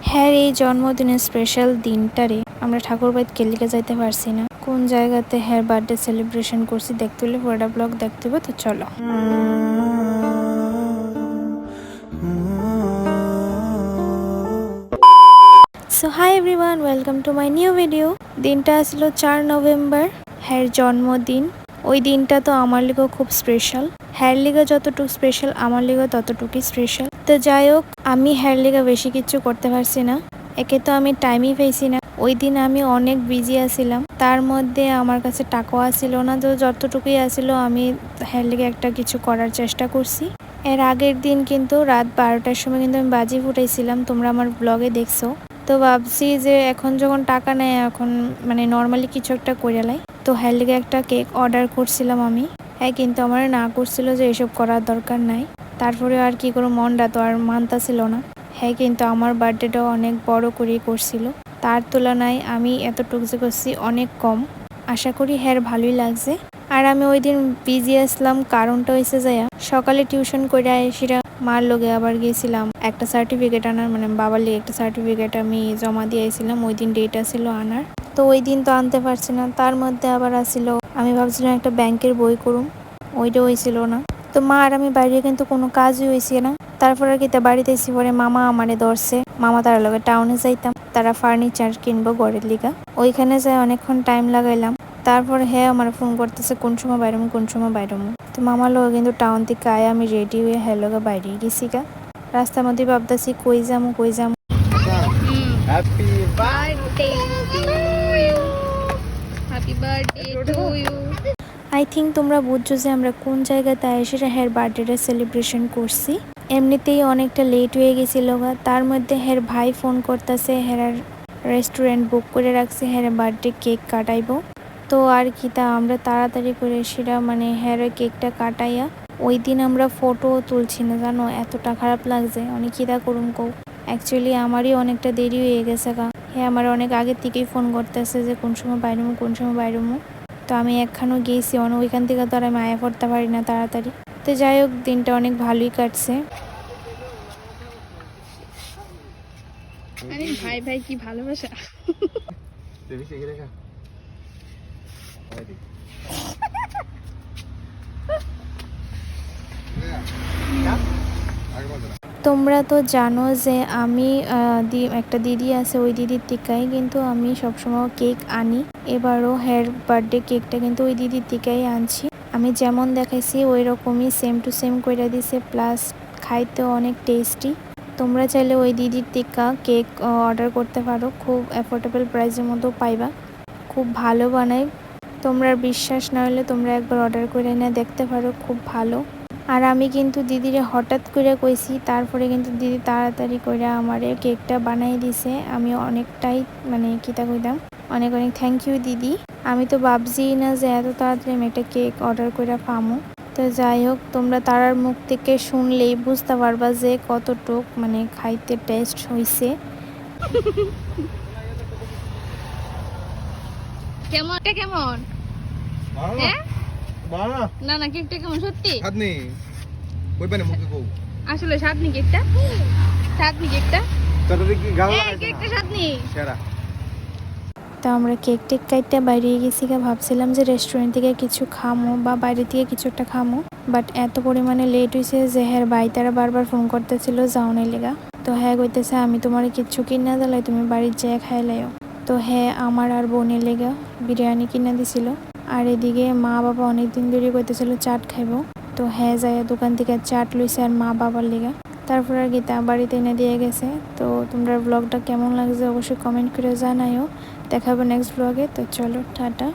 হ্যাঁ, এই জন্মদিনের স্পেশাল দিনটারে আমরা ঠাকুরবাড়িতে কেলিকে যাইতে পারছি না। কোন জায়গাতে হ্যাঁ বার্থডে সেলিব্রেশন করছি দেখতে হলে পুরোটা ব্লগ দেখতে হবে, তো চলো। So hi everyone, welcome to my new video. দিনটা আসলো 4 নভেম্বর, হ্যার জন্মদিন। ওই দিনটা তো আমার লিগেও খুব স্পেশাল। হ্যার লিগে যতটুকু স্পেশাল আমার লিগেও ততটুকুই স্পেশাল। তো যাই হোক, আমি হ্যার লিগে বেশি কিছু করতে পারছি না। একে তো আমি টাইমই পেয়েছি না। ওই দিন আমি অনেক বিজি আছিলাম, তার মধ্যে আমার কাছে টাকাও আসছিল না। তো যতটুকুই আসছিল আমি হ্যার লিগে একটা কিছু করার চেষ্টা করছি। এর আগের দিন কিন্তু রাত 12টার সময় কিন্তু আমি বাজি ফুটাইছিলাম, তোমরা আমার ব্লগে দেখছো। তো ভাবছি যে এখন যখন টাকা নেয় এখন মানে নর্মালি কিছু একটা করে লাই। তো হ্যার লিগে একটা কেক অর্ডার করছিলাম আমি। হ্যাঁ, কিন্তু আমার না করছিল যে এসব করার দরকার নাই। তারপরে আর কি করো, মনটা তো আর মানতাছিল না। হ্যাঁ, কিন্তু আমার বার্থডেটাও অনেক বড় করেই করছিল। তার তুলনায় আমি এতটুকু যে করছি অনেক কম। আশা করি হ্যাঁ ভালোই লাগছে। আর আমি ওই দিন বিজি আসলাম, কারণটা হয়েছে যাইয়া সকালে টিউশন করে সেটা মার লগে আবার গিয়েছিলাম একটা সার্টিফিকেট আনার, মানে বাবার লিগে একটা সার্টিফিকেট আমি জমা দিয়েছিলাম। ওই দিন ডেট ছিল আনার, তো ওই দিন তো আনতে পারছি না। তার মধ্যে আবার আসছিল আমি ভাবছিলাম একটা ব্যাংকের বই করুম, ওইটা হয়েছিল না। তো মা আর আমি বাইরে কিন্তু কোনো কাজই হয়েছে না। তারপর আর কি বাড়িতে এসে পরে মামা আমারে ধরছে। মামা তার লগে টাউনে যাইতাম, তারা ফার্নিচার কিনবো ঘরের লিগা। ওইখানে যাই অনেকক্ষণ টাইম লাগাইলাম। তারপর হ্যাঁ আমার ফোন করতেছে কোন সময় বাইরমু কোন সময় বাইরমু। তো মামার লোক কিন্তু টাউন থেকে আয় আমি রেডি হয়ে হ্যালোগা বাইরে গেছি গা। রাস্তার মধ্যে ভাবতেছি কই যামু কই যামু। Happy birthday to you, happy birthday to you. I think তোমরা বুঝছো যে আমরা কোন জায়গাতে এসে হের বার্থডেটা সেলিব্রেশন করছি। এমনিতেই অনেকটা লেট হয়ে গেছিল গা। তার মধ্যে হের ভাই ফোন করতেছে, হেরার রেস্টুরেন্ট বুক করে রাখছে, হের বার্থডে কেক কাটাইবো। তো আর কি তা আমরা তাড়াতাড়ি করে সেটা মানে হের কেকটা কাটাইয়া ওই দিন আমরা ফটো তুলছি না, জানো এতটা খারাপ লাগছে। অনেক খিদা করুম কৌ। অ্যাকচুয়ালি আমারই অনেকটা দেরি হয়ে গেছে গা। হ্যাঁ, আমার অনেক আগে থেকেই ফোন করতেছে যে কোন সময় বাইরমু কোন সময় বাইরমু। তো আমি একখানও গেছি, ওইখান থেকে তো আর আমি আয়া পড়তে পারি না তাড়াতাড়ি। তো যাই হোক, দিনটা অনেক ভালোই কাটছে। আরে ভাই ভাই কি ভালোবাসা। তোমরা তো জানো যে আমি একটা দিদি আছে, ওই দিদির টিকাই কিন্তু আমি সবসময় কেক আনি। এবারও হেয়ার বার্থডে কেকটা কিন্তু ওই দিদির টিকাই আনছি। আমি যেমন দেখাইছি ওই রকমই সেম টু সেম করে দিছে, প্লাস খাইতেও অনেক টেস্টি। তোমরা চাইলে ওই দিদির টিকা কেক অর্ডার করতে পারো, খুব অ্যাফোর্ডেবল প্রাইসের মতো পাইবা। খুব ভালো বানাই। তোমরা বিশ্বাস না হলে তোমরা একবার অর্ডার করে এনে দেখতে পারো, খুব ভালো। আর আমি কিন্তু দিদিরে হঠাৎ করে কইছি, তারপরে কিন্তু দিদি তাড়াতাড়ি করে আমারে কেকটা বানাই দিছে। আমি অনেকটাই মানে কিতা কইতাম, অনেক অনেক থ্যাংক ইউ দিদি। আমি তো ভাবছি না যে এত তাড়াতাড়ি আমি একটা কেক অর্ডার করে পামো। তো যাই হোক, তোমরা তারার মুখ থেকে শুনলেই বুঝতে পারবা যে কতটুক মানে খাইতে টেস্ট হইছে। কেমন এটা কেমন? হ্যাঁ না না কেকটা কেমন সত্যি? সাদনি কই পানে মুখে কও আসলে স্বাদনি কেকটা, স্বাদনি কেকটা, তোরে কি গাল এই লাগাইছ কেকটা না স্বাদনি। সেরা। তো আমরা কেক টেক কাইটটা বাইরে গেছি গা। ভাবছিলাম যে রেস্টুরেন্ট থেকে কিছু খামো বা বাইরে থেকে কিছু একটা খামো, বাট এত পরিমাণে লেট হয়েছে যে হ্যাঁ ভাই তারা বারবার ফোন করতেছিল যাওনের লেগা। তো হ্যাঁ কইতেছে আমি তোমার কিচ্ছু কিনা দিলাই, তুমি বাড়ির যেয়ে খাইলাইও। তো হ্যাঁ আমার আর বোনের লেগা বিরিয়ানি কিনা দিছিল। আর এদিকে মা বাবা অনেকদিন ধরে কইতেছিল চাট খাইবো। তো হ্যাঁ যায় দোকান থেকে চাট লইছে আর মা বাবার লেগা। তারপর আর গীতা বাড়িতে এনে দিয়ে গেছে। তো তোমরা ব্লগটা কেমন লাগছে অবশ্যই কমেন্ট করে জানাইও। দেখাবো নেক্সট ব্লগে। তো চলো টাটা।